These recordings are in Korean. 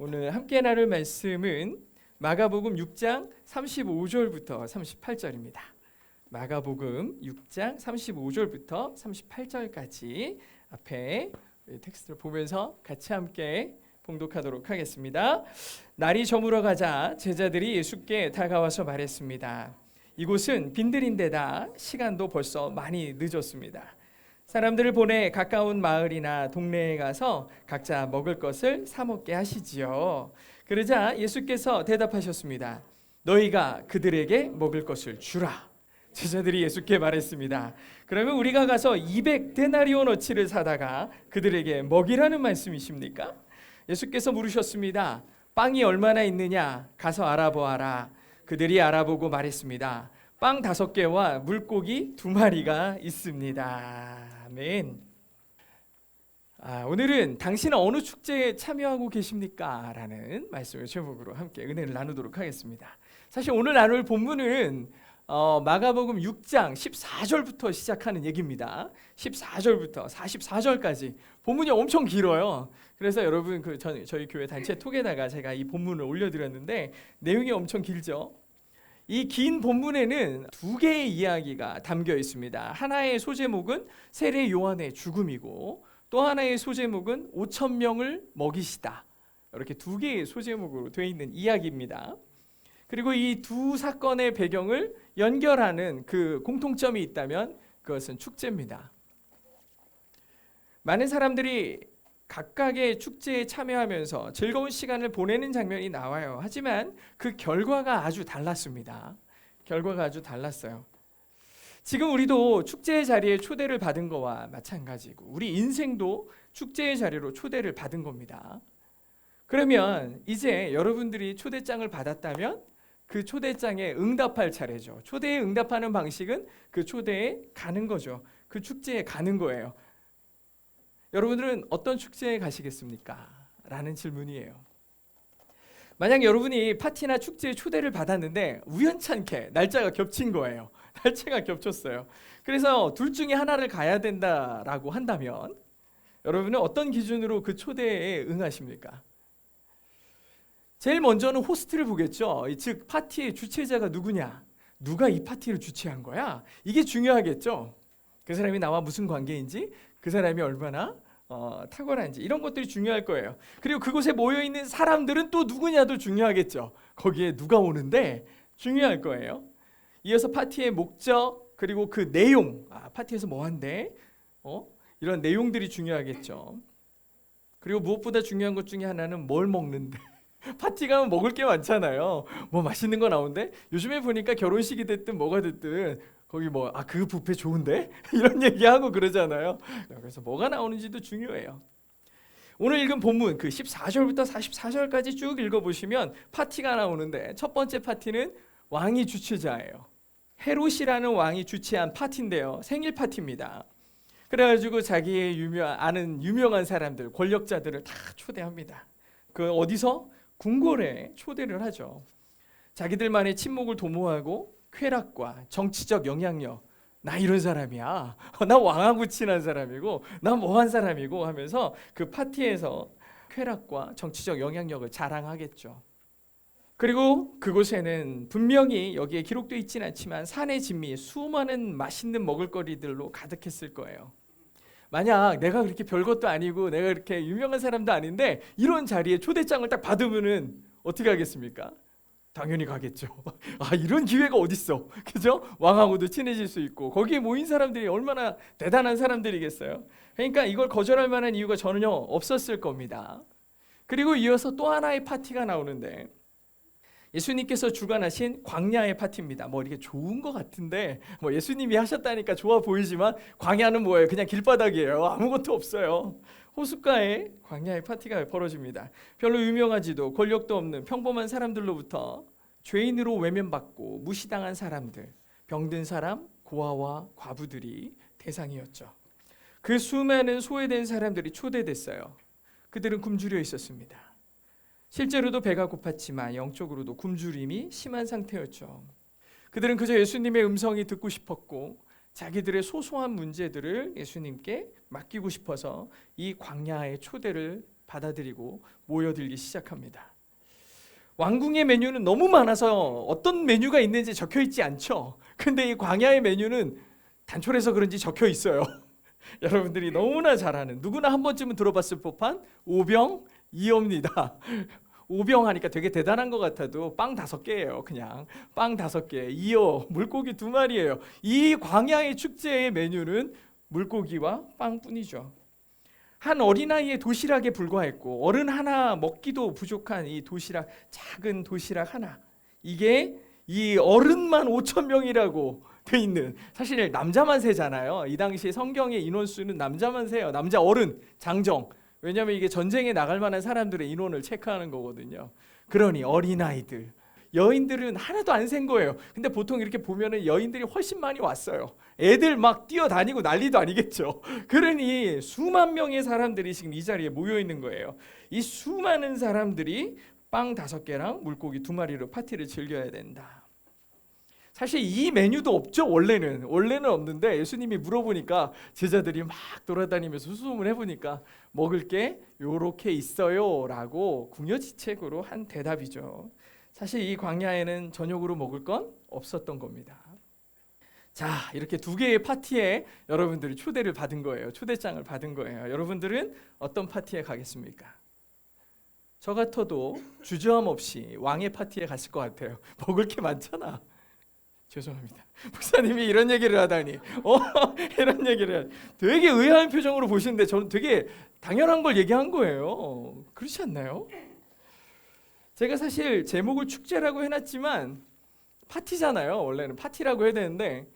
오늘 함께 나눌 말씀은 마가복음 6장 35절부터 38절입니다. 마가복음 6장 35절부터 38절까지 앞에 텍스트를 보면서 같이 함께 봉독하도록 하겠습니다. 날이 저물어 가자 제자들이 예수께 다가와서 말했습니다. 이곳은 빈들인 데다 시간도 벌써 많이 늦었습니다. 사람들을 보내 가까운 마을이나 동네에 가서 각자 먹을 것을 사 먹게 하시지요. 그러자 예수께서 대답하셨습니다. 너희가 그들에게 먹을 것을 주라. 제자들이 예수께 말했습니다. 그러면 우리가 가서 200데나리온어치를 사다가 그들에게 먹이라는 말씀이십니까? 예수께서 물으셨습니다. 빵이 얼마나 있느냐? 가서 알아보아라. 그들이 알아보고 말했습니다. 빵 5개와 물고기 2마리가 있습니다. 아멘. 오늘은 당신은 어느 축제에 참여하고 계십니까? 라는 말씀을 제목으로 함께 은혜를 나누도록 하겠습니다. 사실 오늘 나눌 본문은 마가복음 6장 14절부터 시작하는 얘기입니다. 14절부터 44절까지 본문이 엄청 길어요. 그래서 여러분 저희 교회 단체 톡에다가 제가 이 본문을 올려드렸는데 내용이 엄청 길죠. 이 긴 본문에는 2개의 이야기가 담겨 있습니다. 하나의 소제목은 세례 요한의 죽음이고 또 하나의 소제목은 5,000명을 먹이시다. 이렇게 2개의 소제목으로 되어 있는 이야기입니다. 그리고 이 두 사건의 배경을 연결하는 그 공통점이 있다면 그것은 축제입니다. 많은 사람들이 각각의 축제에 참여하면서 즐거운 시간을 보내는 장면이 나와요. 하지만 그 결과가 아주 달랐습니다. 결과가 아주 달랐어요. 지금 우리도 축제의 자리에 초대를 받은 거와 마찬가지고 우리 인생도 축제의 자리로 초대를 받은 겁니다. 그러면 이제 여러분들이 초대장을 받았다면 그 초대장에 응답할 차례죠. 초대에 응답하는 방식은 그 초대에 가는 거죠. 그 축제에 가는 거예요. 여러분들은 어떤 축제에 가시겠습니까? 라는 질문이에요. 만약 여러분이 파티나 축제에 초대를 받았는데 우연찮게 날짜가 겹친 거예요. 날짜가 겹쳤어요. 그래서 둘 중에 하나를 가야 된다라고 한다면 여러분은 어떤 기준으로 그 초대에 응하십니까? 제일 먼저는 호스트를 보겠죠. 즉 파티의 주최자가 누구냐? 누가 이 파티를 주최한 거야? 이게 중요하겠죠. 그 사람이 나와 무슨 관계인지, 그 사람이 얼마나 탁월한지 이런 것들이 중요할 거예요. 그리고 그곳에 모여있는 사람들은 또 누구냐도 중요하겠죠. 거기에 누가 오는데 중요할 거예요. 이어서 파티의 목적 그리고 그 내용, 파티에서 뭐 한대? 이런 내용들이 중요하겠죠. 그리고 무엇보다 중요한 것 중에 하나는 뭘 먹는데. 파티 가면 먹을 게 많잖아요. 뭐 맛있는 거 나오는데 요즘에 보니까 결혼식이 됐든 뭐가 됐든 거기 그 뷔페 좋은데? 이런 얘기하고 그러잖아요. 그래서 뭐가 나오는지도 중요해요. 오늘 읽은 본문 그 14절부터 44절까지 쭉 읽어보시면 파티가 나오는데 첫 번째 파티는 왕이 주최자예요. 헤롯이라는 왕이 주최한 파티인데요. 생일 파티입니다. 그래가지고 자기의 아는 유명한 사람들, 권력자들을 다 초대합니다. 그 어디서? 궁궐에 초대를 하죠. 자기들만의 친목을 도모하고 쾌락과 정치적 영향력, 나 이런 사람이야, 나 왕하고 친한 사람이고 나 뭐한 사람이고 하면서 그 파티에서 쾌락과 정치적 영향력을 자랑하겠죠. 그리고 그곳에는 분명히 여기에 기록되어 있지는 않지만 산의 진미, 수많은 맛있는 먹을거리들로 가득했을 거예요. 만약 내가 그렇게 별것도 아니고 내가 그렇게 유명한 사람도 아닌데 이런 자리에 초대장을 딱 받으면은 어떻게 하겠습니까? 당연히 가겠죠. 이런 기회가 어딨어. 그죠? 왕하고도 친해질 수 있고 거기에 모인 사람들이 얼마나 대단한 사람들이겠어요. 그러니까 이걸 거절할 만한 이유가 전혀 없었을 겁니다. 그리고 이어서 또 하나의 파티가 나오는데 예수님께서 주관하신 광야의 파티입니다. 이게 좋은 것 같은데 예수님이 하셨다니까 좋아 보이지만 광야는 뭐예요? 그냥 길바닥이에요. 아무것도 없어요. 호숫가에 광야의 파티가 벌어집니다. 별로 유명하지도 권력도 없는 평범한 사람들로부터 죄인으로 외면받고 무시당한 사람들, 병든 사람, 고아와 과부들이 대상이었죠. 그 수많은 소외된 사람들이 초대됐어요. 그들은 굶주려 있었습니다. 실제로도 배가 고팠지만 영적으로도 굶주림이 심한 상태였죠. 그들은 그저 예수님의 음성이 듣고 싶었고 자기들의 소소한 문제들을 예수님께 맡기고 싶어서 이 광야의 초대를 받아들이고 모여들기 시작합니다. 왕궁의 메뉴는 너무 많아서 어떤 메뉴가 있는지 적혀 있지 않죠. 근데 이 광야의 메뉴는 단촐해서 그런지 적혀 있어요. 여러분들이 너무나 잘 아는, 누구나 한 번쯤은 들어봤을 법한 오병이어입니다. 오병 하니까 되게 대단한 것 같아도 빵 5개예요. 그냥 빵 5개, 이어, 물고기 2마리예요. 이 광야의 축제의 메뉴는 물고기와 빵뿐이죠. 한 어린아이의 도시락에 불과했고 어른 하나 먹기도 부족한 이 도시락, 작은 도시락 하나, 이게 이 어른만 5,000명이라고 돼 있는, 사실 남자만 세잖아요. 이 당시 성경의 인원수는 남자만 세요. 남자 어른, 장정. 왜냐하면 이게 전쟁에 나갈 만한 사람들의 인원을 체크하는 거거든요. 그러니 어린아이들, 여인들은 하나도 안 센 거예요. 근데 보통 이렇게 보면은 여인들이 훨씬 많이 왔어요. 애들 막 뛰어다니고 난리도 아니겠죠. 그러니 수만 명의 사람들이 지금 이 자리에 모여 있는 거예요. 이 수많은 사람들이 빵 5개랑 물고기 2마리로 파티를 즐겨야 된다. 사실 이 메뉴도 없죠. 원래는 없는데 예수님이 물어보니까 제자들이 막 돌아다니면서 수소문 해보니까 먹을 게 요렇게 있어요 라고 궁여지책으로 한 대답이죠. 사실 이 광야에는 저녁으로 먹을 건 없었던 겁니다. 자, 이렇게 2개의 파티에 여러분들이 초대를 받은 거예요. 초대장을 받은 거예요. 여러분들은 어떤 파티에 가겠습니까? 저 같아도 주저함 없이 왕의 파티에 갔을 것 같아요. 먹을 게 많잖아. 죄송합니다. 목사님이 이런 얘기를 하다니, 이런 얘기를 되게 의아한 표정으로 보시는데 저는 되게 당연한 걸 얘기한 거예요. 그렇지 않나요? 제가 사실 제목을 축제라고 해놨지만 파티잖아요. 원래는 파티라고 해야 되는데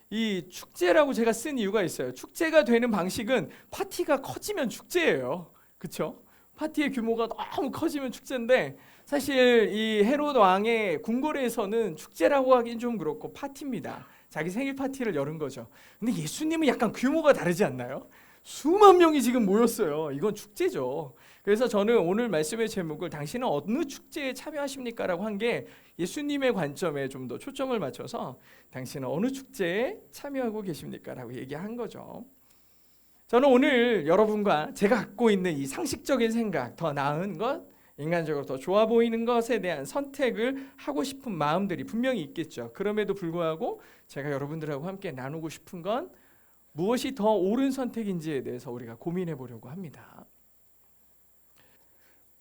이 축제라고 제가 쓴 이유가 있어요. 축제가 되는 방식은 파티가 커지면 축제예요. 그렇죠? 파티의 규모가 너무 커지면 축제인데 사실 이 헤롯 왕의 궁궐에서는 축제라고 하긴 좀 그렇고 파티입니다. 자기 생일 파티를 여는 거죠. 근데 예수님은 약간 규모가 다르지 않나요? 수만 명이 지금 모였어요. 이건 축제죠. 그래서 저는 오늘 말씀의 제목을 당신은 어느 축제에 참여하십니까? 라고 한 게 예수님의 관점에 좀 더 초점을 맞춰서 당신은 어느 축제에 참여하고 계십니까? 라고 얘기한 거죠. 저는 오늘 여러분과 제가 갖고 있는 이 상식적인 생각, 더 나은 것, 인간적으로 더 좋아 보이는 것에 대한 선택을 하고 싶은 마음들이 분명히 있겠죠. 그럼에도 불구하고 제가 여러분들하고 함께 나누고 싶은 건 무엇이 더 옳은 선택인지에 대해서 우리가 고민해 보려고 합니다.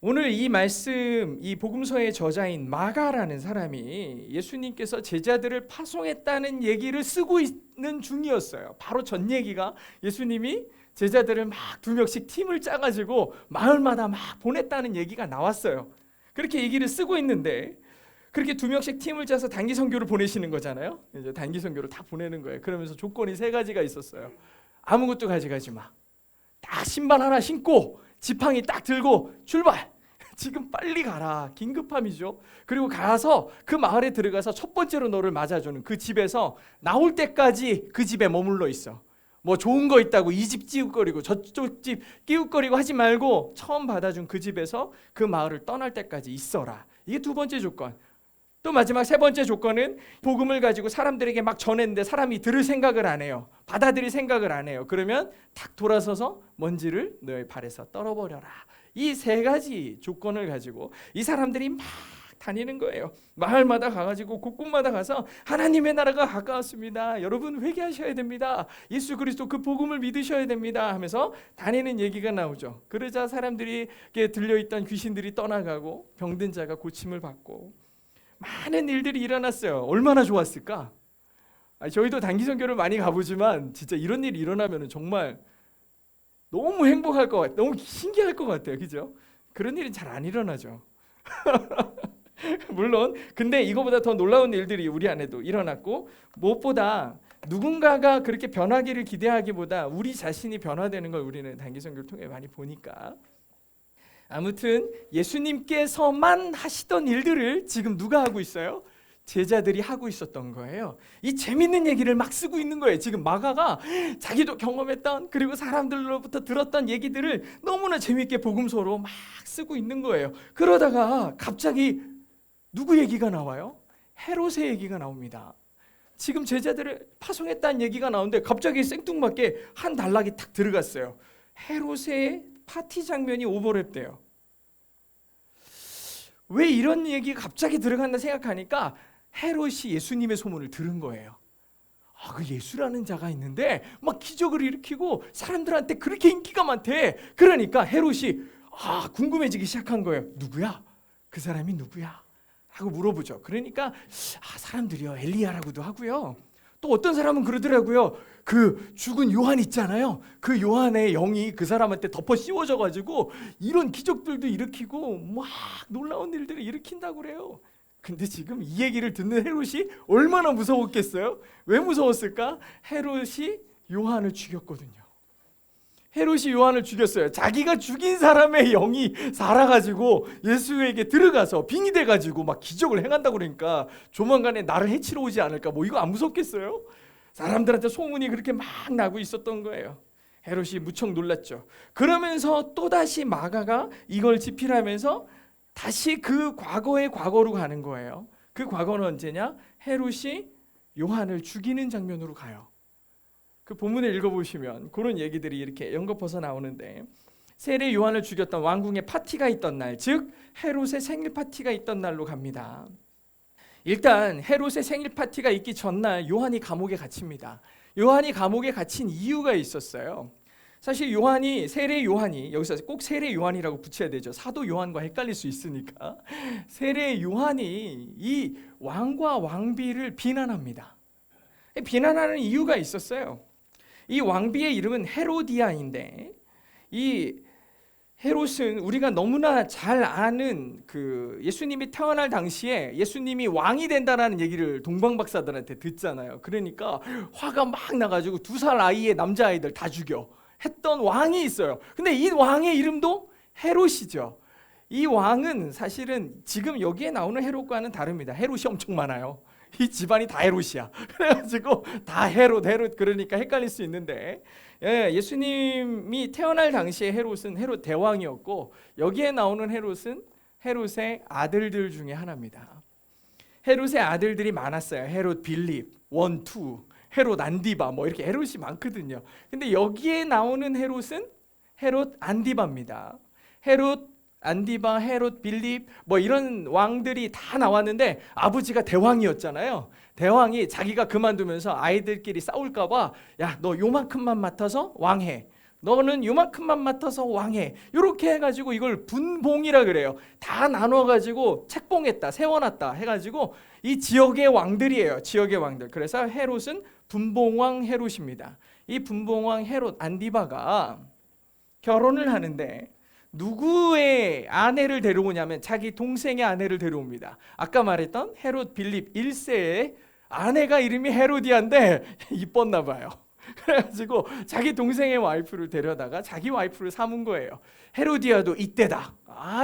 오늘 이 말씀, 이 복음서의 저자인 마가라는 사람이 예수님께서 제자들을 파송했다는 얘기를 쓰고 있는 중이었어요. 바로 전 얘기가 예수님이 제자들을 막 2명씩 팀을 짜가지고 마을마다 막 보냈다는 얘기가 나왔어요. 그렇게 얘기를 쓰고 있는데 그렇게 2명씩 팀을 짜서 단기 선교를 보내시는 거잖아요. 이제 단기 선교를 다 보내는 거예요. 그러면서 조건이 3가지가 있었어요. 아무것도 가져가지 마. 딱 신발 하나 신고 지팡이 딱 들고 출발. 지금 빨리 가라. 긴급함이죠. 그리고 가서 그 마을에 들어가서 첫 번째로 너를 맞아주는 그 집에서 나올 때까지 그 집에 머물러 있어. 뭐 좋은 거 있다고 이 집 찌우거리고 저쪽 집 끼우거리고 하지 말고 처음 받아준 그 집에서 그 마을을 떠날 때까지 있어라. 이게 2번째 조건. 또 마지막 3번째 조건은 복음을 가지고 사람들에게 막 전했는데 사람이 들을 생각을 안 해요. 받아들일 생각을 안 해요. 그러면 탁 돌아서서 먼지를 너의 발에서 떨어버려라. 이 3가지 조건을 가지고 이 사람들이 막 다니는 거예요. 마을마다 가가지고 곳곳마다 가서 하나님의 나라가 가까웠습니다. 여러분 회개하셔야 됩니다. 예수 그리스도 그 복음을 믿으셔야 됩니다. 하면서 다니는 얘기가 나오죠. 그러자 사람들에게 들려있던 귀신들이 떠나가고 병든 자가 고침을 받고 많은 일들이 일어났어요. 얼마나 좋았을까? 저희도 단기 선교를 많이 가보지만 진짜 이런 일이 일어나면 정말 너무 행복할 것 같아요. 너무 신기할 것 같아요. 그죠? 그런 일은 잘 안 일어나죠. 물론 근데 이거보다 더 놀라운 일들이 우리 안에도 일어났고 무엇보다 누군가가 그렇게 변하기를 기대하기보다 우리 자신이 변화되는 걸 우리는 단기 선교를 통해 많이 보니까 아무튼 예수님께서만 하시던 일들을 지금 누가 하고 있어요? 제자들이 하고 있었던 거예요. 이 재밌는 얘기를 막 쓰고 있는 거예요. 지금 마가가 자기도 경험했던 그리고 사람들로부터 들었던 얘기들을 너무나 재밌게 복음서로 막 쓰고 있는 거예요. 그러다가 갑자기 누구 얘기가 나와요? 헤롯의 얘기가 나옵니다. 지금 제자들을 파송했다는 얘기가 나오는데 갑자기 생뚱맞게 한 단락이 탁 들어갔어요. 헤롯의 파티 장면이 오버랩돼요. 왜 이런 얘기 갑자기 들어간다 생각하니까 헤롯이 예수님의 소문을 들은 거예요. 그 예수라는 자가 있는데 막 기적을 일으키고 사람들한테 그렇게 인기가 많대. 그러니까 헤롯이 궁금해지기 시작한 거예요. 누구야? 그 사람이 누구야? 하고 물어보죠. 그러니까 사람들이요 엘리야라고도 하고요. 또 어떤 사람은 그러더라고요. 그 죽은 요한 있잖아요. 그 요한의 영이 그 사람한테 덮어 씌워져 가지고 이런 기적들도 일으키고 막 놀라운 일들을 일으킨다고 그래요. 근데 지금 이 얘기를 듣는 헤롯이 얼마나 무서웠겠어요? 왜 무서웠을까? 헤롯이 요한을 죽였거든요. 헤롯이 요한을 죽였어요. 자기가 죽인 사람의 영이 살아가지고 예수에게 들어가서 빙이 돼가지고 막 기적을 행한다고 그러니까 조만간에 나를 해치러 오지 않을까? 이거 안 무섭겠어요? 사람들한테 소문이 그렇게 막 나고 있었던 거예요. 헤롯이 무척 놀랐죠. 그러면서 또다시 마가가 이걸 집필하면서 다시 그 과거의 과거로 가는 거예요. 그 과거는 언제냐? 헤롯이 요한을 죽이는 장면으로 가요. 그 본문을 읽어보시면 그런 얘기들이 이렇게 연거퍼서 나오는데, 세례 요한을 죽였던 왕궁에 파티가 있던 날, 즉 헤롯의 생일 파티가 있던 날로 갑니다. 일단 헤롯의 생일 파티가 있기 전날 요한이 감옥에 갇힙니다. 요한이 감옥에 갇힌 이유가 있었어요. 사실 세례 요한이, 여기서 꼭 세례 요한이라고 붙여야 되죠. 사도 요한과 헷갈릴 수 있으니까. 세례 요한이 이 왕과 왕비를 비난합니다. 비난하는 이유가 있었어요. 이 왕비의 이름은 헤로디아인데, 이 헤롯은 우리가 너무나 잘 아는 그 예수님이 태어날 당시에 예수님이 왕이 된다라는 얘기를 동방박사들한테 듣잖아요. 그러니까 화가 막 나가지고 2살 아이의 남자아이들 다 죽여 했던 왕이 있어요. 근데 이 왕의 이름도 헤롯이죠. 이 왕은 사실은 지금 여기에 나오는 헤롯과는 다릅니다. 헤롯이 엄청 많아요. 이 집안이 다 헤롯이야. 그래가지고 다 헤롯 그러니까 헷갈릴 수 있는데, 예수님이 태어날 당시에 헤롯은 헤롯 대왕이었고, 여기에 나오는 헤롯은 헤롯의 아들들 중에 하나입니다. 헤롯의 아들들이 많았어요. 헤롯 빌립 1, 2, 헤롯 안디바 이렇게 헤롯이 많거든요. 근데 여기에 나오는 헤롯은 헤롯 안디바입니다. 헤롯 안디바, 헤롯 빌립 이런 왕들이 다 나왔는데, 아버지가 대왕이었잖아요. 대왕이 자기가 그만두면서 아이들끼리 싸울까 봐, 야, 너 요만큼만 맡아서 왕해, 너는 요만큼만 맡아서 왕해, 이렇게 해가지고 이걸 분봉이라 그래요. 다 나눠가지고 책봉했다, 세워놨다 해가지고 이 지역의 왕들이에요. 지역의 왕들. 그래서 헤롯은 분봉왕 헤롯입니다. 이 분봉왕 헤롯 안디바가 결혼을 하는데 누구의 아내를 데려오냐면 자기 동생의 아내를 데려옵니다. 아까 말했던 헤롯 빌립 1세의 아내가 이름이 헤로디아인데 이뻤나 봐요. 그래가지고 자기 동생의 와이프를 데려다가 자기 와이프를 삼은 거예요. 헤로디아도 이때다.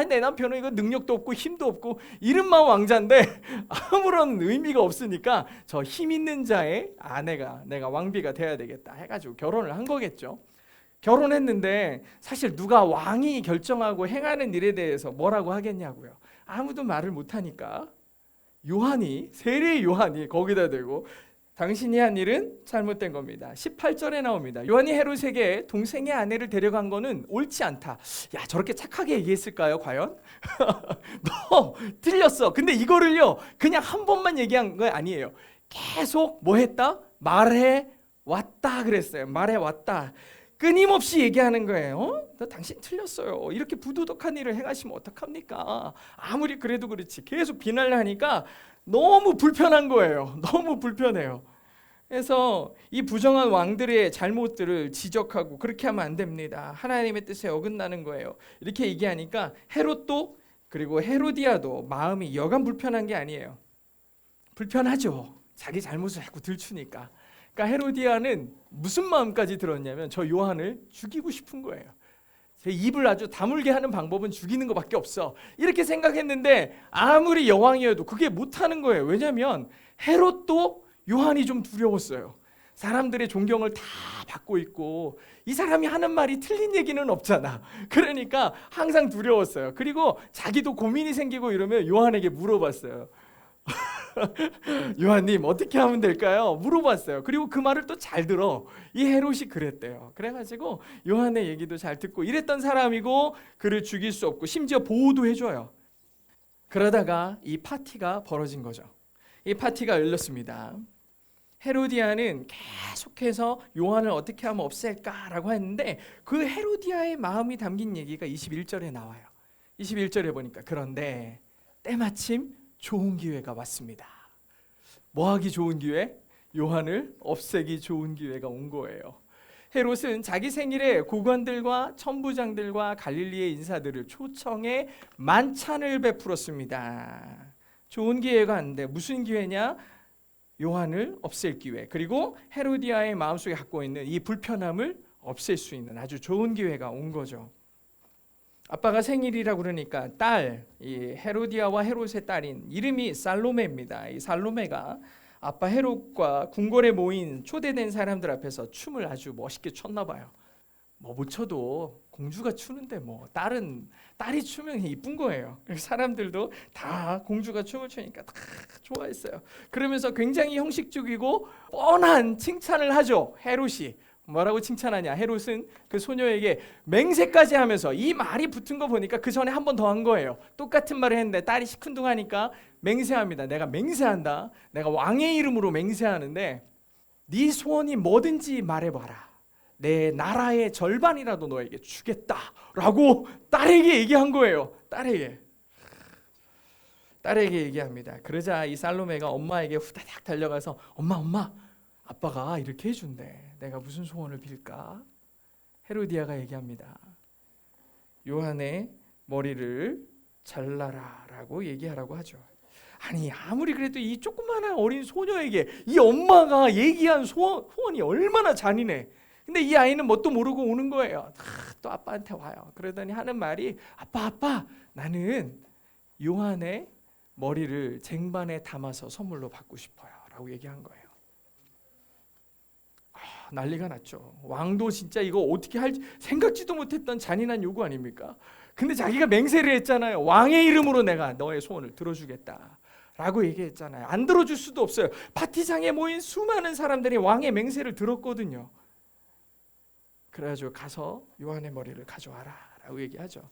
내 남편은 이거 능력도 없고 힘도 없고 이름만 왕자인데 아무런 의미가 없으니까 저 힘 있는 자의 아내가 내가 왕비가 돼야 되겠다 해가지고 결혼을 한 거겠죠. 결혼했는데 사실 누가 왕이 결정하고 행하는 일에 대해서 뭐라고 하겠냐고요. 아무도 말을 못하니까 세례 요한이 거기다 대고 당신이 한 일은 잘못된 겁니다. 18절에 나옵니다. 요한이 헤롯에게 동생의 아내를 데려간 거는 옳지 않다. 야, 저렇게 착하게 얘기했을까요 과연? 너 틀렸어. 근데 이거를요 그냥 한 번만 얘기한 거 아니에요. 계속 뭐 했다? 말해 왔다 그랬어요. 말해 왔다. 끊임없이 얘기하는 거예요. 너 당신 틀렸어요. 이렇게 부도덕한 일을 행하시면 어떡합니까? 아무리 그래도 그렇지. 계속 비난을 하니까 너무 불편한 거예요. 너무 불편해요. 그래서 이 부정한 왕들의 잘못들을 지적하고 그렇게 하면 안 됩니다. 하나님의 뜻에 어긋나는 거예요. 이렇게 얘기하니까 헤롯도 그리고 헤로디아도 마음이 여간 불편한 게 아니에요. 불편하죠. 자기 잘못을 자꾸 들추니까. 그러니까 헤로디아는 무슨 마음까지 들었냐면 저 요한을 죽이고 싶은 거예요. 제 입을 아주 다물게 하는 방법은 죽이는 것밖에 없어. 이렇게 생각했는데 아무리 여왕이어도 그게 못하는 거예요. 왜냐하면 헤롯도 요한이 좀 두려웠어요. 사람들의 존경을 다 받고 있고 이 사람이 하는 말이 틀린 얘기는 없잖아. 그러니까 항상 두려웠어요. 그리고 자기도 고민이 생기고 이러면 요한에게 물어봤어요. 요한님 어떻게 하면 될까요? 물어봤어요. 그리고 그 말을 또 잘 들어. 이 헤롯이 그랬대요. 그래가지고 요한의 얘기도 잘 듣고 이랬던 사람이고 그를 죽일 수 없고 심지어 보호도 해줘요. 그러다가 이 파티가 벌어진 거죠. 이 파티가 열렸습니다. 헤로디아는 계속해서 요한을 어떻게 하면 없앨까라고 했는데 그 헤로디아의 마음이 담긴 얘기가 21절에 나와요. 21절에 보니까 그런데 때마침 좋은 기회가 왔습니다. 뭐하기 좋은 기회? 요한을 없애기 좋은 기회가 온 거예요. 헤롯은 자기 생일에 고관들과 천부장들과 갈릴리의 인사들을 초청해 만찬을 베풀었습니다. 좋은 기회가 왔는데 무슨 기회냐? 요한을 없앨 기회, 그리고 헤로디아의 마음속에 갖고 있는 이 불편함을 없앨 수 있는 아주 좋은 기회가 온 거죠. 아빠가 생일이라고 그러니까 딸, 이 헤로디아와 헤롯의 딸인 이름이 살로메입니다. 이 살로메가 아빠 헤롯과 궁궐에 모인 초대된 사람들 앞에서 춤을 아주 멋있게 췄나 봐요. 뭐 못 춰도 공주가 추는데 뭐 딸이 추면 이쁜 거예요. 사람들도 다 공주가 춤을 추니까 다 좋아했어요. 그러면서 굉장히 형식적이고 뻔한 칭찬을 하죠. 헤롯이 뭐라고 칭찬하냐? 헤롯은 그 소녀에게 맹세까지 하면서 이 말이 붙은 거 보니까 그 전에 한 번 더 한 거예요. 똑같은 말을 했는데 딸이 시큰둥하니까 맹세합니다. 내가 맹세한다. 내가 왕의 이름으로 맹세하는데 네 소원이 뭐든지 말해봐라. 내 나라의 절반이라도 너에게 주겠다라고 딸에게 얘기한 거예요. 딸에게 얘기합니다. 그러자 이 살로메가 엄마에게 후다닥 달려가서 엄마 아빠가 이렇게 해준대. 내가 무슨 소원을 빌까? 헤로디아가 얘기합니다. 요한의 머리를 잘라라라고 얘기하라고 하죠. 아니 아무리 그래도 이 조그마한 어린 소녀에게 이 엄마가 얘기한 소원이 얼마나 잔인해. 근데 이 아이는 뭣도 모르고 오는 거예요. 또 아빠한테 와요. 그러더니 하는 말이 아빠 나는 요한의 머리를 쟁반에 담아서 선물로 받고 싶어요 라고 얘기한 거예요. 난리가 났죠. 왕도 진짜 이거 어떻게 할지 생각지도 못했던 잔인한 요구 아닙니까? 근데 자기가 맹세를 했잖아요. 왕의 이름으로 내가 너의 소원을 들어주겠다 라고 얘기했잖아요. 안 들어줄 수도 없어요. 파티장에 모인 수많은 사람들이 왕의 맹세를 들었거든요. 그래가지고 가서 요한의 머리를 가져와라 라고 얘기하죠.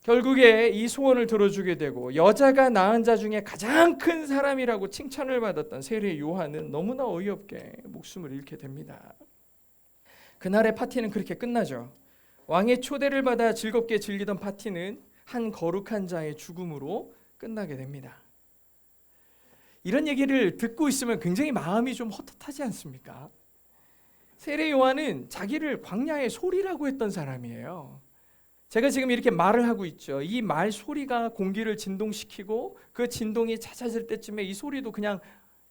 결국에 이 소원을 들어주게 되고 여자가 낳은 자 중에 가장 큰 사람이라고 칭찬을 받았던 세례 요한은 너무나 어이없게 목숨을 잃게 됩니다. 그날의 파티는 그렇게 끝나죠. 왕의 초대를 받아 즐겁게 즐기던 파티는 한 거룩한 자의 죽음으로 끝나게 됩니다. 이런 얘기를 듣고 있으면 굉장히 마음이 좀 헛헛하지 않습니까? 세례 요한은 자기를 광야의 소리라고 했던 사람이에요. 제가 지금 이렇게 말을 하고 있죠. 이 말 소리가 공기를 진동시키고 그 진동이 잦아질 때쯤에 이 소리도 그냥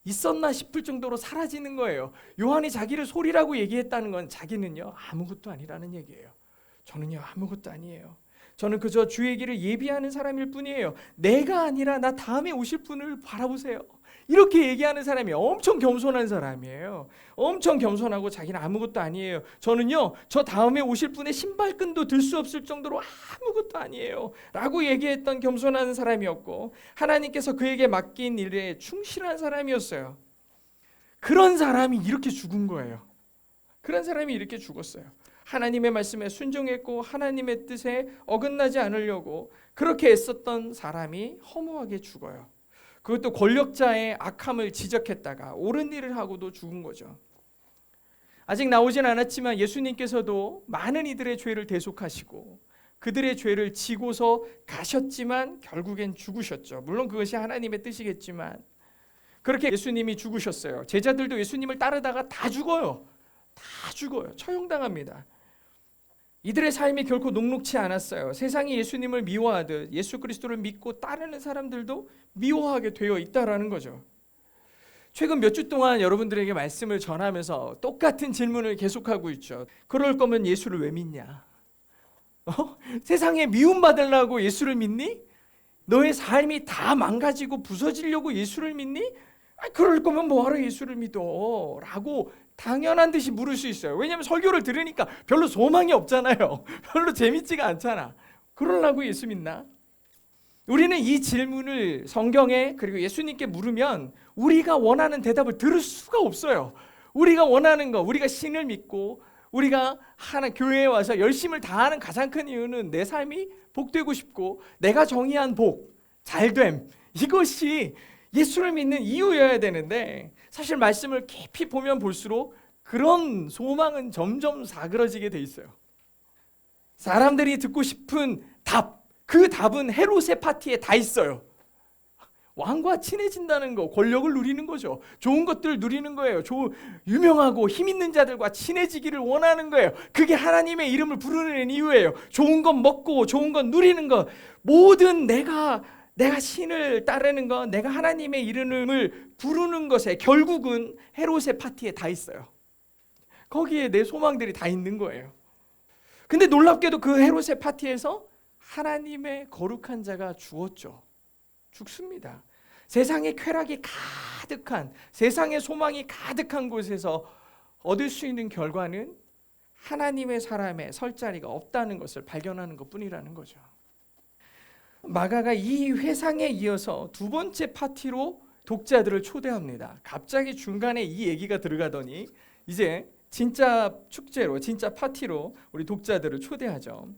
있었나 싶을 정도로 사라지는 거예요. 요한이 자기를 소리라고 얘기했다는 건 자기는요 아무것도 아니라는 얘기예요. 저는요 아무것도 아니에요. 저는 그저 주의 길을 예비하는 사람일 뿐이에요. 내가 아니라 나 다음에 오실 분을 바라보세요. 이렇게 얘기하는 사람이 엄청 겸손한 사람이에요. 엄청 겸손하고 자기는 아무것도 아니에요. 저는요 저 다음에 오실 분의 신발끈도 들 수 없을 정도로 아무것도 아니에요 라고 얘기했던 겸손한 사람이었고 하나님께서 그에게 맡긴 일에 충실한 사람이었어요. 그런 사람이 이렇게 죽은 거예요. 그런 사람이 이렇게 죽었어요. 하나님의 말씀에 순종했고 하나님의 뜻에 어긋나지 않으려고 그렇게 애썼던 사람이 허무하게 죽어요. 그것도 권력자의 악함을 지적했다가 옳은 일을 하고도 죽은 거죠. 아직 나오진 않았지만 예수님께서도 많은 이들의 죄를 대속하시고 그들의 죄를 지고서 가셨지만 결국엔 죽으셨죠. 물론 그것이 하나님의 뜻이겠지만 그렇게 예수님이 죽으셨어요. 제자들도 예수님을 따르다가 다 죽어요. 처형당합니다. 이들의 삶이 결코 녹록치 않았어요. 세상이 예수님을 미워하듯 예수 그리스도를 믿고 따르는 사람들도 미워하게 되어 있다라는 거죠. 최근 몇 주 동안 여러분들에게 말씀을 전하면서 똑같은 질문을 계속하고 있죠. 그럴 거면 예수를 왜 믿냐? 세상에 미움받으려고 예수를 믿니? 너의 삶이 다 망가지고 부서지려고 예수를 믿니? 그럴 거면 뭐하러 예수를 믿어? 라고 당연한 듯이 물을 수 있어요. 왜냐하면 설교를 들으니까 별로 소망이 없잖아요. 별로 재밌지가 않잖아. 그러려고 예수 믿나? 우리는 이 질문을 성경에 그리고 예수님께 물으면 우리가 원하는 대답을 들을 수가 없어요. 우리가 원하는 거, 우리가 신을 믿고 우리가 하나 교회에 와서 열심을 다하는 가장 큰 이유는 내 삶이 복되고 싶고 내가 정의한 복, 잘됨, 이것이 예수를 믿는 이유여야 되는데, 사실 말씀을 깊이 보면 볼수록 그런 소망은 점점 사그러지게 돼 있어요. 사람들이 듣고 싶은 답, 그 답은 헤롯의 파티에 다 있어요. 왕과 친해진다는 거, 권력을 누리는 거죠. 좋은 것들을 누리는 거예요. 유명하고 힘 있는 자들과 친해지기를 원하는 거예요. 그게 하나님의 이름을 부르는 이유예요. 좋은 것 먹고 좋은 것 누리는 것, 모든 내가 신을 따르는 것, 내가 하나님의 이름을 부르는 것에 결국은 헤롯의 파티에 다 있어요. 거기에 내 소망들이 다 있는 거예요. 근데 놀랍게도 그 헤롯의 파티에서 하나님의 거룩한 자가 죽습니다. 세상의 쾌락이 가득한, 세상의 소망이 가득한 곳에서 얻을 수 있는 결과는 하나님의 사람의 설 자리가 없다는 것을 발견하는 것뿐이라는 거죠. 마가가 이 회상에 이어서 두 번째 파티로 독자들을 초대합니다. 갑자기 중간에 이 얘기가 들어가더니 이제 진짜 축제로, 진짜 파티로 우리 독자들을 초대하죠.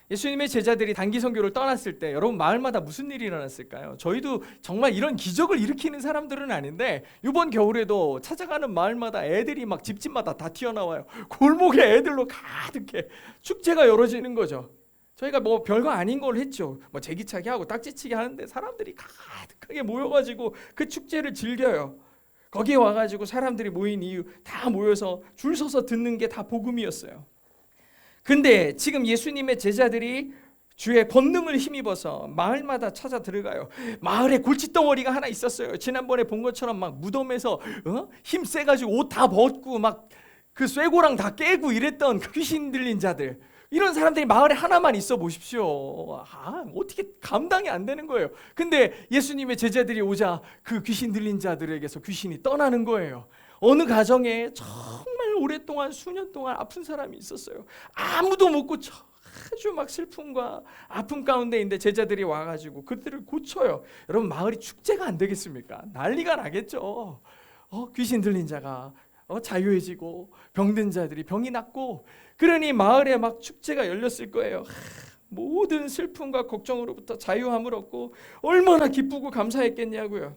예수님의 제자들이 단기 선교를 떠났을 때 여러분 마을마다 무슨 일이 일어났을까요? 저희도 정말 이런 기적을 일으키는 사람들은 아닌데 이번 겨울에도 찾아가는 마을마다 애들이 막 집집마다 다 튀어나와요. 골목에 애들로 가득해. 축제가 열어지는 거죠. 저희가 뭐 별거 아닌 걸 했죠. 뭐 제기차기 하고 딱지치기 하는데 사람들이 가득하게 모여가지고 그 축제를 즐겨요. 거기에 와가지고 사람들이 모인 이유, 다 모여서 줄 서서 듣는 게 다 복음이었어요. 근데 지금 예수님의 제자들이 주의 권능을 힘입어서 마을마다 찾아 들어가요. 마을에 골칫덩어리가 하나 있었어요. 지난번에 본 것처럼 막 무덤에서 힘 세가지고 옷 다 벗고 막 그 쇠고랑 다 깨고 이랬던 귀신 들린 자들, 이런 사람들이 마을에 하나만 있어 보십시오. 어떻게 감당이 안 되는 거예요. 근데 예수님의 제자들이 오자 그 귀신 들린 자들에게서 귀신이 떠나는 거예요. 어느 가정에 정말 오랫동안 수년 동안 아픈 사람이 있었어요. 아무도 못 고쳐. 아주 막 슬픔과 아픔 가운데인데 제자들이 와가지고 그들을 고쳐요. 여러분 마을이 축제가 안 되겠습니까? 난리가 나겠죠. 귀신 들린 자가 자유해지고 병든 자들이 병이 낫고, 그러니 마을에 막 축제가 열렸을 거예요. 모든 슬픔과 걱정으로부터 자유함을 얻고 얼마나 기쁘고 감사했겠냐고요.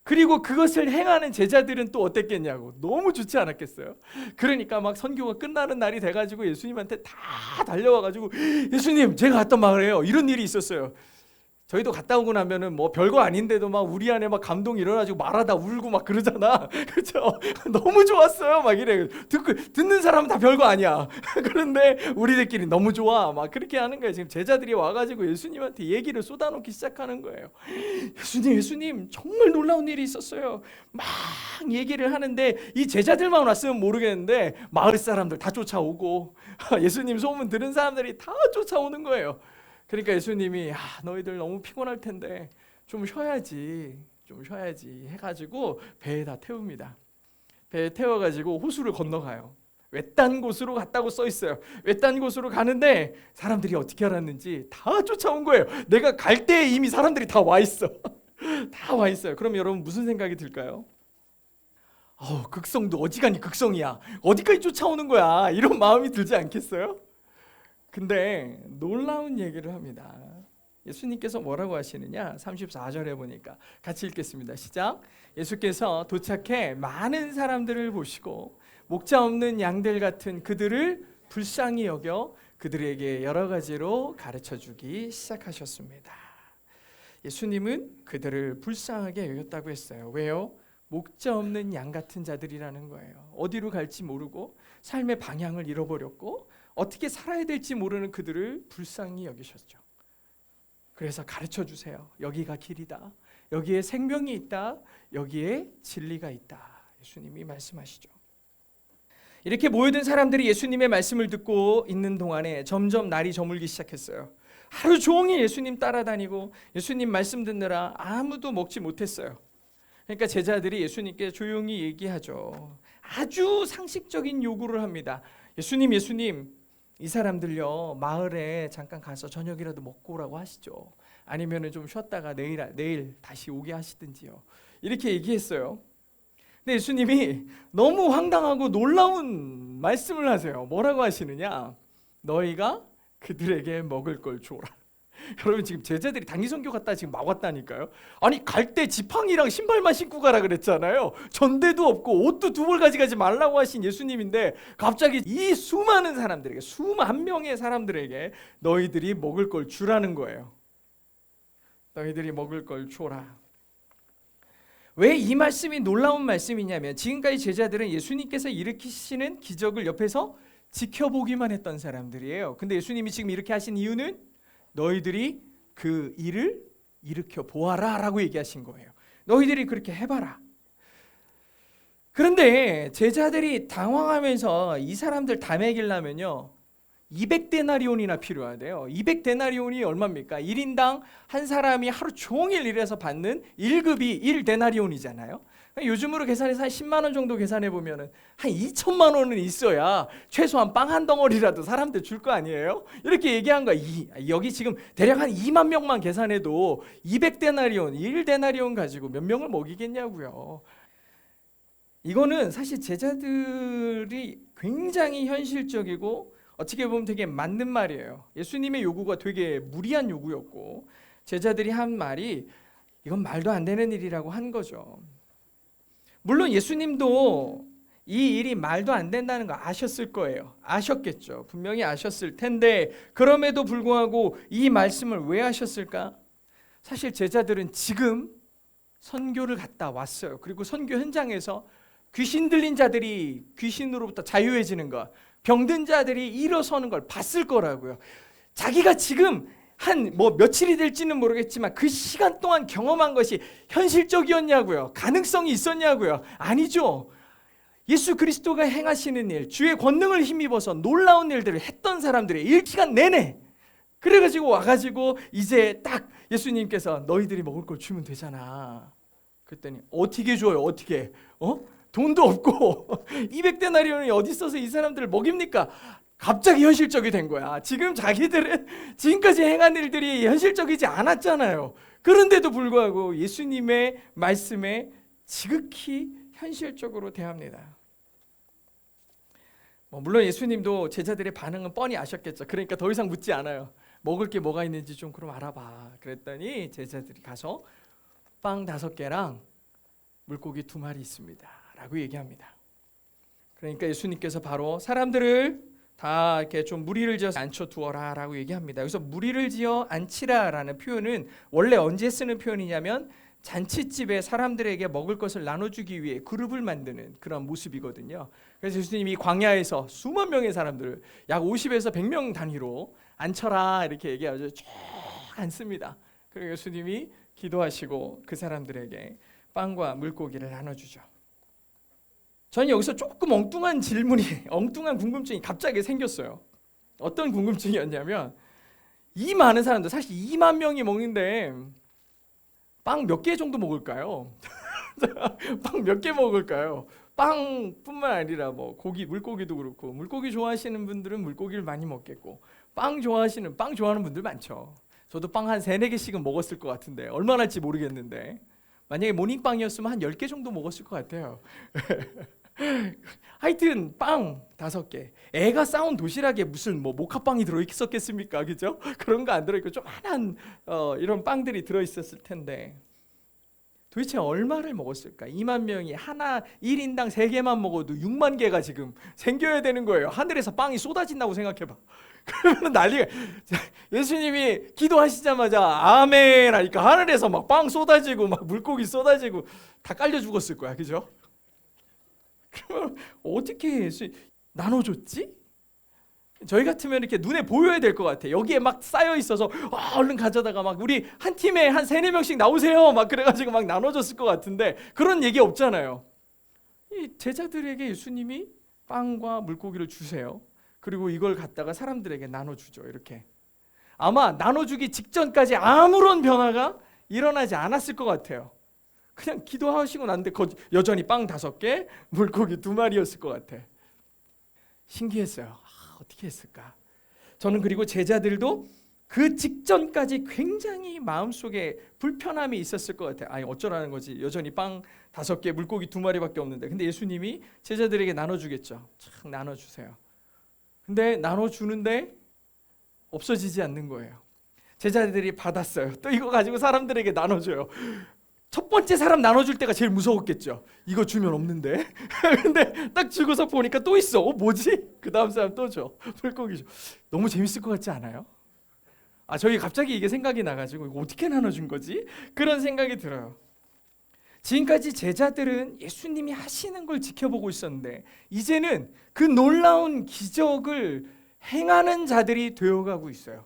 그리고 그것을 행하는 제자들은 또 어땠겠냐고, 너무 좋지 않았겠어요? 그러니까 막 선교가 끝나는 날이 돼가지고 예수님한테 다 달려와가지고 예수님 제가 갔던 마을에요 이런 일이 있었어요. 저희도 갔다 오고 나면은 뭐 별거 아닌데도 막 우리 안에 막 감동이 일어나지고 말하다 울고 막 그러잖아. 그렇죠? 너무 좋았어요. 막 이래. 듣는 사람은 다 별거 아니야. 그런데 우리들끼리 너무 좋아. 막 그렇게 하는 거예요. 지금 제자들이 와가지고 예수님한테 얘기를 쏟아놓기 시작하는 거예요. 예수님, 정말 놀라운 일이 있었어요. 막 얘기를 하는데 이 제자들만 왔으면 모르겠는데 마을 사람들 다 쫓아오고 예수님 소문 들은 사람들이 다 쫓아오는 거예요. 그러니까 예수님이 너희들 너무 피곤할 텐데 좀 쉬어야지 해가지고 배에다 태웁니다. 배에 태워가지고 호수를 건너가요. 외딴 곳으로 갔다고 써 있어요. 외딴 곳으로 가는데 사람들이 어떻게 알았는지 다 쫓아온 거예요. 내가 갈 때 이미 사람들이 다 와 있어. 다 와 있어요. 그럼 여러분 무슨 생각이 들까요? 극성도 어지간히 극성이야. 어디까지 쫓아오는 거야. 이런 마음이 들지 않겠어요? 근데 놀라운 얘기를 합니다. 예수님께서 뭐라고 하시느냐? 34절에 보니까 같이 읽겠습니다. 시작. 예수께서 도착해 많은 사람들을 보시고 목자 없는 양들 같은 그들을 불쌍히 여겨 그들에게 여러 가지로 가르쳐주기 시작하셨습니다. 예수님은 그들을 불쌍하게 여겼다고 했어요. 왜요? 목자 없는 양 같은 자들이라는 거예요. 어디로 갈지 모르고 삶의 방향을 잃어버렸고 어떻게 살아야 될지 모르는 그들을 불쌍히 여기셨죠. 그래서 가르쳐 주세요. 여기가 길이다. 여기에 생명이 있다. 여기에 진리가 있다. 예수님이 말씀하시죠. 이렇게 모여든 사람들이 예수님의 말씀을 듣고 있는 동안에 점점 날이 저물기 시작했어요. 하루 종일 예수님 따라다니고 예수님 말씀 듣느라 아무도 먹지 못했어요. 그러니까 제자들이 예수님께 조용히 얘기하죠. 아주 상식적인 요구를 합니다. 예수님, 이 사람들요 마을에 잠깐 가서 저녁이라도 먹고 오라고 하시죠. 아니면은 좀 쉬었다가 내일 다시 오게 하시든지요. 이렇게 얘기했어요. 근데 예수님이 너무 황당하고 놀라운 말씀을 하세요. 뭐라고 하시느냐? 너희가 그들에게 먹을 걸 줘라. 여러분 지금 제자들이 단기 선교 갔다 지금 막 왔다니까요. 아니 갈 때 지팡이랑 신발만 신고 가라 그랬잖아요. 전대도 없고 옷도 두 벌 가져가지 말라고 하신 예수님인데 갑자기 이 수많은 사람들에게, 수만 명의 사람들에게 너희들이 먹을 걸 주라는 거예요. 너희들이 먹을 걸 줘라. 왜 이 말씀이 놀라운 말씀이냐면 지금까지 제자들은 예수님께서 일으키시는 기적을 옆에서 지켜보기만 했던 사람들이에요. 근데 예수님이 지금 이렇게 하신 이유는 너희들이 그 일을 일으켜 보아라 라고 얘기하신 거예요. 너희들이 그렇게 해봐라. 그런데 제자들이 당황하면서 이 사람들 다 먹이려면요 200데나리온이나 필요하대요. 200데나리온이 얼마입니까? 1인당 한 사람이 하루 종일 일해서 받는 1급이 1데나리온이잖아요. 요즘으로 계산해서 한 10만 원 정도 계산해 보면은 한 2천만 원은 있어야 최소한 빵 한 덩어리라도 사람들 줄 거 아니에요? 이렇게 얘기한 거야. 여기 지금 대략 한 2만 명만 계산해도 200데나리온, 1데나리온 가지고 몇 명을 먹이겠냐고요. 이거는 사실 제자들이 굉장히 현실적이고 어떻게 보면 되게 맞는 말이에요. 예수님의 요구가 되게 무리한 요구였고 제자들이 한 말이 이건 말도 안 되는 일이라고 한 거죠. 물론 예수님도 이 일이 말도 안 된다는 거 아셨을 거예요. 아셨겠죠. 분명히 아셨을 텐데 그럼에도 불구하고 이 말씀을 왜 하셨을까? 사실 제자들은 지금 선교를 갔다 왔어요. 그리고 선교 현장에서 귀신 들린 자들이 귀신으로부터 자유해지는 것, 병든 자들이 일어서는 걸 봤을 거라고요. 자기가 지금 한 며칠이 될지는 모르겠지만 그 시간 동안 경험한 것이 현실적이었냐고요? 가능성이 있었냐고요? 아니죠. 예수 그리스도가 행하시는 일, 주의 권능을 힘입어서 놀라운 일들을 했던 사람들의 일시간 내내 그래가지고 와가지고 이제 딱 예수님께서 너희들이 먹을 걸 주면 되잖아. 그랬더니 어떻게 줘요? 어떻게? 돈도 없고 200데나리온이 어디 있어서 이 사람들을 먹입니까? 갑자기 현실적이 된 거야. 지금 자기들은 지금까지 행한 일들이 현실적이지 않았잖아요. 그런데도 불구하고 예수님의 말씀에 지극히 현실적으로 대합니다. 물론 예수님도 제자들의 반응은 뻔히 아셨겠죠. 그러니까 더 이상 묻지 않아요. 먹을 게 뭐가 있는지 좀 그럼 알아봐. 그랬더니 제자들이 가서 빵 5개랑 물고기 2마리 있습니다 라고 얘기합니다. 그러니까 예수님께서 바로 사람들을 다 이렇게 좀 무리를 지어 앉혀 두어라 라고 얘기합니다. 여기서 무리를 지어 앉히라 라는 표현은 원래 언제 쓰는 표현이냐면 잔치집에 사람들에게 먹을 것을 나눠주기 위해 그룹을 만드는 그런 모습이거든요. 그래서 예수님이 광야에서 수만 명의 사람들을 약 50에서 100명 단위로 앉혀라 이렇게 얘기하죠. 쭉 앉습니다. 그리고 예수님이 기도하시고 그 사람들에게 빵과 물고기를 나눠주죠. 저는 여기서 조금 엉뚱한 궁금증이 갑자기 생겼어요. 어떤 궁금증이었냐면 이 많은 사람들, 사실 2만 명이 먹는데 빵 몇 개 정도 먹을까요? 빵 몇 개 먹을까요? 빵뿐만 아니라 고기, 물고기도 그렇고 물고기 좋아하시는 분들은 물고기를 많이 먹겠고 빵 좋아하는 분들 많죠. 저도 빵 한 3-4개씩은 먹었을 것 같은데 얼마나 할지 모르겠는데 만약에 모닝빵이었으면 한 10개 정도 먹었을 것 같아요. 하여튼 빵 5개. 애가 싸운 도시락에 무슨 모카빵이 들어있었겠습니까? 그죠? 그런 거 안 들어있고 조그만한 이런 빵들이 들어있었을 텐데 도대체 얼마를 먹었을까? 2만 명이 1인당 3개만 먹어도 6만 개가 지금 생겨야 되는 거예요. 하늘에서 빵이 쏟아진다고 생각해봐. 그러면 난리가. 예수님이 기도하시자마자 아멘 하니까 하늘에서 막 빵 쏟아지고 막 물고기 쏟아지고 다 깔려 죽었을 거야. 그죠? 그러면 어떻게 나눠줬지? 저희 같으면 이렇게 눈에 보여야 될 것 같아. 여기에 막 쌓여 있어서 얼른 가져다가 막 우리 한 팀에 한 3-4명씩 나오세요 막 그래가지고 막 나눠줬을 것 같은데 그런 얘기 없잖아요. 이 제자들에게 예수님이 빵과 물고기를 주세요. 그리고 이걸 갖다가 사람들에게 나눠주죠. 이렇게 아마 나눠주기 직전까지 아무런 변화가 일어나지 않았을 것 같아요. 그냥 기도하시고 났는데 여전히 빵 5개, 물고기 2마리였을 것 같아. 신기했어요. 어떻게 했을까? 저는 그리고 제자들도 그 직전까지 굉장히 마음속에 불편함이 있었을 것 같아요. 아니 어쩌라는 거지. 여전히 빵 5개, 물고기 2마리밖에 없는데. 근데 예수님이 제자들에게 나눠주겠죠. 참 나눠주세요. 근데 나눠주는데 없어지지 않는 거예요. 제자들이 받았어요. 또 이거 가지고 사람들에게 나눠줘요. 첫 번째 사람 나눠줄 때가 제일 무서웠겠죠. 이거 주면 없는데. 근데 딱 주고서 보니까 또 있어. 뭐지? 그 다음 사람 또 줘. 물고기 줘. 너무 재밌을 것 같지 않아요? 저희 갑자기 이게 생각이 나가지고 이거 어떻게 나눠준 거지? 그런 생각이 들어요. 지금까지 제자들은 예수님이 하시는 걸 지켜보고 있었는데 이제는 그 놀라운 기적을 행하는 자들이 되어가고 있어요.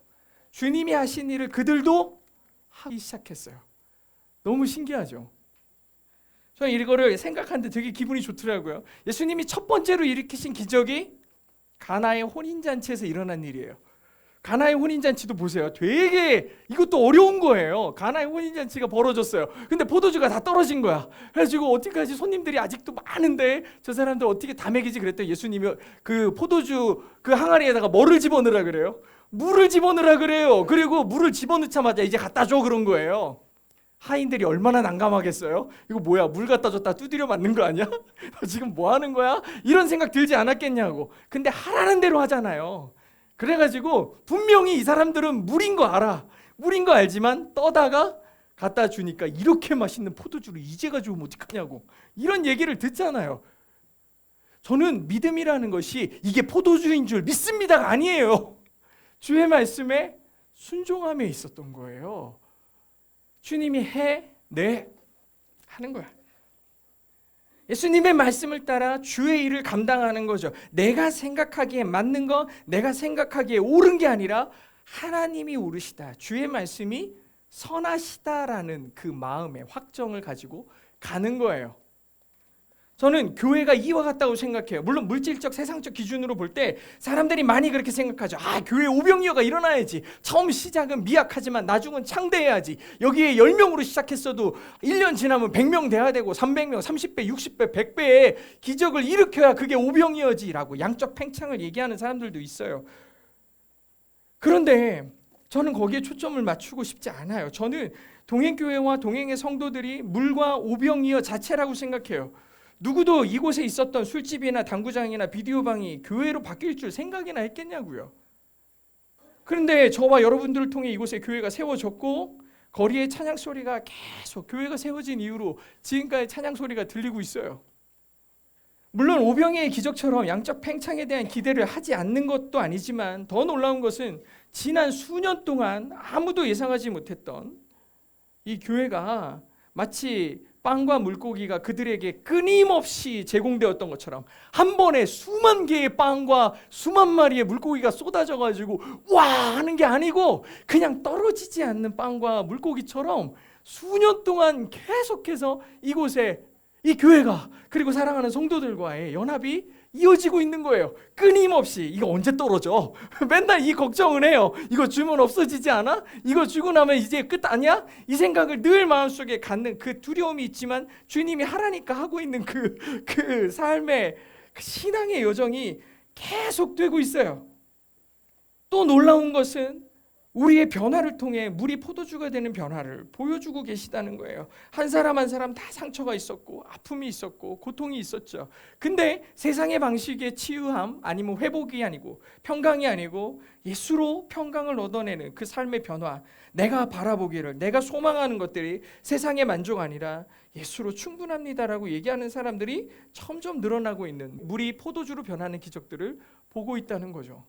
주님이 하신 일을 그들도 하기 시작했어요. 너무 신기하죠? 저는 이거를 생각하는데 되게 기분이 좋더라고요. 예수님이 첫 번째로 일으키신 기적이 가나의 혼인잔치에서 일어난 일이에요. 가나의 혼인잔치도 보세요. 되게 이것도 어려운 거예요. 가나의 혼인잔치가 벌어졌어요. 근데 포도주가 다 떨어진 거야. 그래가지고 어떡하지? 손님들이 아직도 많은데 저 사람들 어떻게 다 먹이지? 그랬더니 예수님이 그 포도주 그 항아리에다가 뭐를 집어넣으라 그래요? 물을 집어넣으라 그래요. 그리고 물을 집어넣자마자 이제 갖다 줘 그런 거예요. 하인들이 얼마나 난감하겠어요? 이거 뭐야? 물 갖다 줬다 두드려 맞는 거 아니야? 지금 뭐 하는 거야? 이런 생각 들지 않았겠냐고. 근데 하라는 대로 하잖아요. 그래가지고 분명히 이 사람들은 물인 거 알아. 물인 거 알지만 떠다가 갖다 주니까 이렇게 맛있는 포도주를 이제 가져오면 어떡하냐고. 이런 얘기를 듣잖아요. 저는 믿음이라는 것이 이게 포도주인 줄 믿습니다가 아니에요. 주의 말씀에 순종함에 있었던 거예요. 주님이 해, 네 하는 거야. 예수님의 말씀을 따라 주의 일을 감당하는 거죠. 내가 생각하기에 맞는 거, 내가 생각하기에 옳은 게 아니라 하나님이 옳으시다. 주의 말씀이 선하시다라는 그 마음의 확정을 가지고 가는 거예요. 저는 교회가 이와 같다고 생각해요. 물론 물질적 세상적 기준으로 볼 때 사람들이 많이 그렇게 생각하죠. 교회 오병이어가 일어나야지. 처음 시작은 미약하지만 나중은 창대해야지. 여기에 10명으로 시작했어도 1년 지나면 100명 돼야 되고 300명, 30배, 60배, 100배의 기적을 일으켜야 그게 오병이어지라고 양적 팽창을 얘기하는 사람들도 있어요. 그런데 저는 거기에 초점을 맞추고 싶지 않아요. 저는 동행교회와 동행의 성도들이 물과 오병이어 자체라고 생각해요. 누구도 이곳에 있었던 술집이나 당구장이나 비디오방이 교회로 바뀔 줄 생각이나 했겠냐고요. 그런데 저와 여러분들을 통해 이곳에 교회가 세워졌고 거리에 찬양 소리가 계속 교회가 세워진 이후로 지금까지 찬양 소리가 들리고 있어요. 물론 오병이의 기적처럼 양적 팽창에 대한 기대를 하지 않는 것도 아니지만 더 놀라운 것은 지난 수년 동안 아무도 예상하지 못했던 이 교회가 마치 빵과 물고기가 그들에게 끊임없이 제공되었던 것처럼 한 번에 수만 개의 빵과 수만 마리의 물고기가 쏟아져가지고 와 하는 게 아니고 그냥 떨어지지 않는 빵과 물고기처럼 수년 동안 계속해서 이곳에 이 교회가 그리고 사랑하는 성도들과의 연합이 이어지고 있는 거예요. 끊임없이. 이거 언제 떨어져? 맨날 이 걱정을 해요. 이거 주면 없어지지 않아? 이거 주고 나면 이제 끝 아니야? 이 생각을 늘 마음속에 갖는 그 두려움이 있지만 주님이 하라니까 하고 있는 그 삶의 그 신앙의 여정이 계속되고 있어요. 또 놀라운 것은 우리의 변화를 통해 물이 포도주가 되는 변화를 보여주고 계시다는 거예요. 한 사람 한 사람 다 상처가 있었고 아픔이 있었고 고통이 있었죠. 근데 세상의 방식의 치유함 아니면 회복이 아니고 평강이 아니고 예수로 평강을 얻어내는 그 삶의 변화, 내가 바라보기를 내가 소망하는 것들이 세상의 만족 아니라 예수로 충분합니다라고 얘기하는 사람들이 점점 늘어나고 있는 물이 포도주로 변하는 기적들을 보고 있다는 거죠.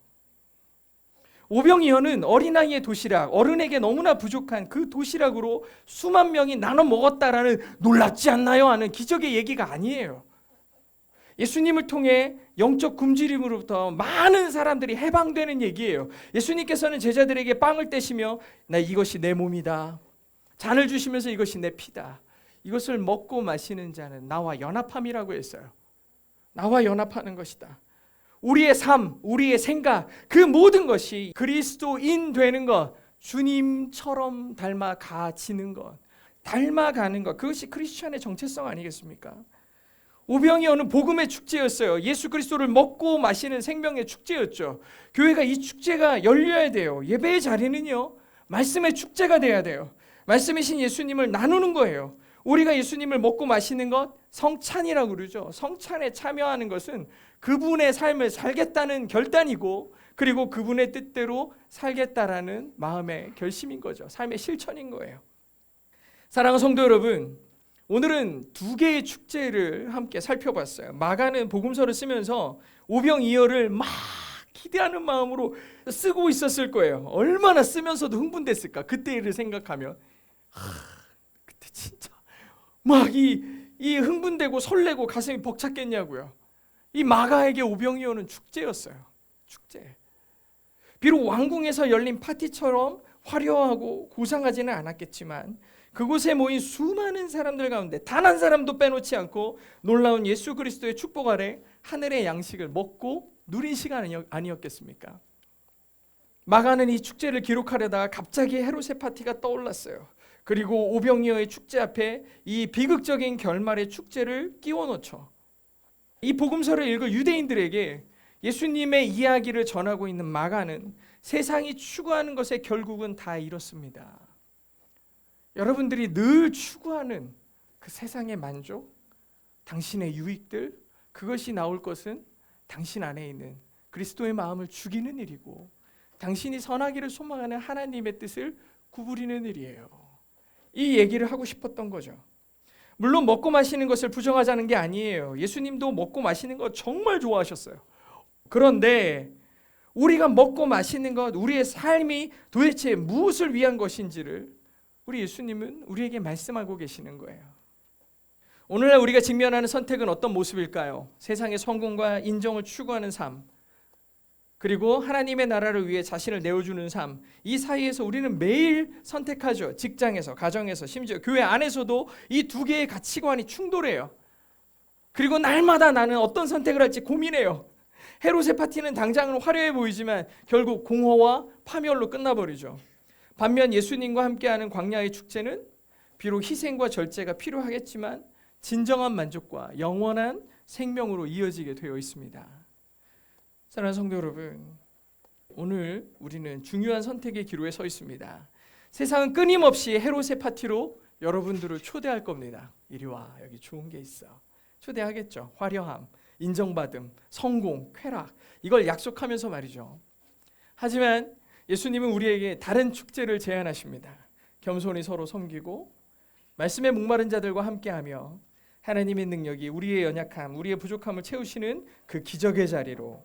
오병이어는 어린아이의 도시락, 어른에게 너무나 부족한 그 도시락으로 수만 명이 나눠 먹었다라는 놀랍지 않나요? 하는 기적의 얘기가 아니에요. 예수님을 통해 영적 굶주림으로부터 많은 사람들이 해방되는 얘기예요. 예수님께서는 제자들에게 빵을 떼시며 나 이것이 내 몸이다. 잔을 주시면서 이것이 내 피다. 이것을 먹고 마시는 자는 나와 연합함이라고 했어요. 나와 연합하는 것이다. 우리의 삶, 우리의 생각, 그 모든 것이 그리스도인 되는 것, 주님처럼 닮아가지는 것, 닮아가는 것, 그것이 크리스천의 정체성 아니겠습니까? 오병이어는 복음의 축제였어요. 예수 그리스도를 먹고 마시는 생명의 축제였죠. 교회가 이 축제가 열려야 돼요. 예배의 자리는요, 말씀의 축제가 돼야 돼요. 말씀이신 예수님을 나누는 거예요. 우리가 예수님을 먹고 마시는 것 성찬이라고 그러죠. 성찬에 참여하는 것은 그분의 삶을 살겠다는 결단이고, 그리고 그분의 뜻대로 살겠다라는 마음의 결심인 거죠. 삶의 실천인 거예요. 사랑하는 성도 여러분, 오늘은 두 개의 축제를 함께 살펴봤어요. 마가는 복음서를 쓰면서 오병이어를 막 기대하는 마음으로 쓰고 있었을 거예요. 얼마나 쓰면서도 흥분됐을까, 그때 일을 생각하면. 그때 진짜 막 이 흥분되고 설레고 가슴이 벅찼겠냐고요. 이 마가에게 오병이어는 축제였어요. 축제. 비록 왕궁에서 열린 파티처럼 화려하고 고상하지는 않았겠지만, 그곳에 모인 수많은 사람들 가운데 단 한 사람도 빼놓지 않고 놀라운 예수 그리스도의 축복 아래 하늘의 양식을 먹고 누린 시간 아니었겠습니까? 마가는 이 축제를 기록하려다가 갑자기 헤롯의 파티가 떠올랐어요. 그리고 오병이어의 축제 앞에 이 비극적인 결말의 축제를 끼워 넣죠. 이 복음서를 읽을 유대인들에게 예수님의 이야기를 전하고 있는 마가는 세상이 추구하는 것의 결국은 다 이렇습니다. 여러분들이 늘 추구하는 그 세상의 만족, 당신의 유익들, 그것이 나올 것은 당신 안에 있는 그리스도의 마음을 죽이는 일이고, 당신이 선하기를 소망하는 하나님의 뜻을 구부리는 일이에요. 이 얘기를 하고 싶었던 거죠. 물론 먹고 마시는 것을 부정하자는 게 아니에요. 예수님도 먹고 마시는 거 정말 좋아하셨어요. 그런데 우리가 먹고 마시는 것, 우리의 삶이 도대체 무엇을 위한 것인지를 우리 예수님은 우리에게 말씀하고 계시는 거예요. 오늘날 우리가 직면하는 선택은 어떤 모습일까요? 세상의 성공과 인정을 추구하는 삶, 그리고 하나님의 나라를 위해 자신을 내어주는 삶, 이 사이에서 우리는 매일 선택하죠. 직장에서, 가정에서, 심지어 교회 안에서도 이 두 개의 가치관이 충돌해요. 그리고 날마다 나는 어떤 선택을 할지 고민해요. 헤롯의 파티는 당장은 화려해 보이지만 결국 공허와 파멸로 끝나버리죠. 반면 예수님과 함께하는 광야의 축제는 비록 희생과 절제가 필요하겠지만 진정한 만족과 영원한 생명으로 이어지게 되어 있습니다. 사랑하는 성도 여러분, 오늘 우리는 중요한 선택의 기로에 서 있습니다. 세상은 끊임없이 헤롯의 파티로 여러분들을 초대할 겁니다. 이리 와, 여기 좋은 게 있어. 초대하겠죠. 화려함, 인정받음, 성공, 쾌락, 이걸 약속하면서 말이죠. 하지만 예수님은 우리에게 다른 축제를 제안하십니다. 겸손히 서로 섬기고 말씀에 목마른 자들과 함께하며 하나님의 능력이 우리의 연약함, 우리의 부족함을 채우시는 그 기적의 자리로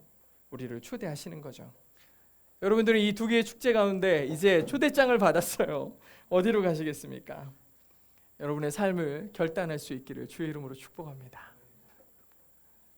우리를 초대하시는 거죠. 여러분들은 이 두 개의 축제 가운데 이제 초대장을 받았어요. 어디로 가시겠습니까? 여러분의 삶을 결단할 수 있기를 주의 이름으로 축복합니다.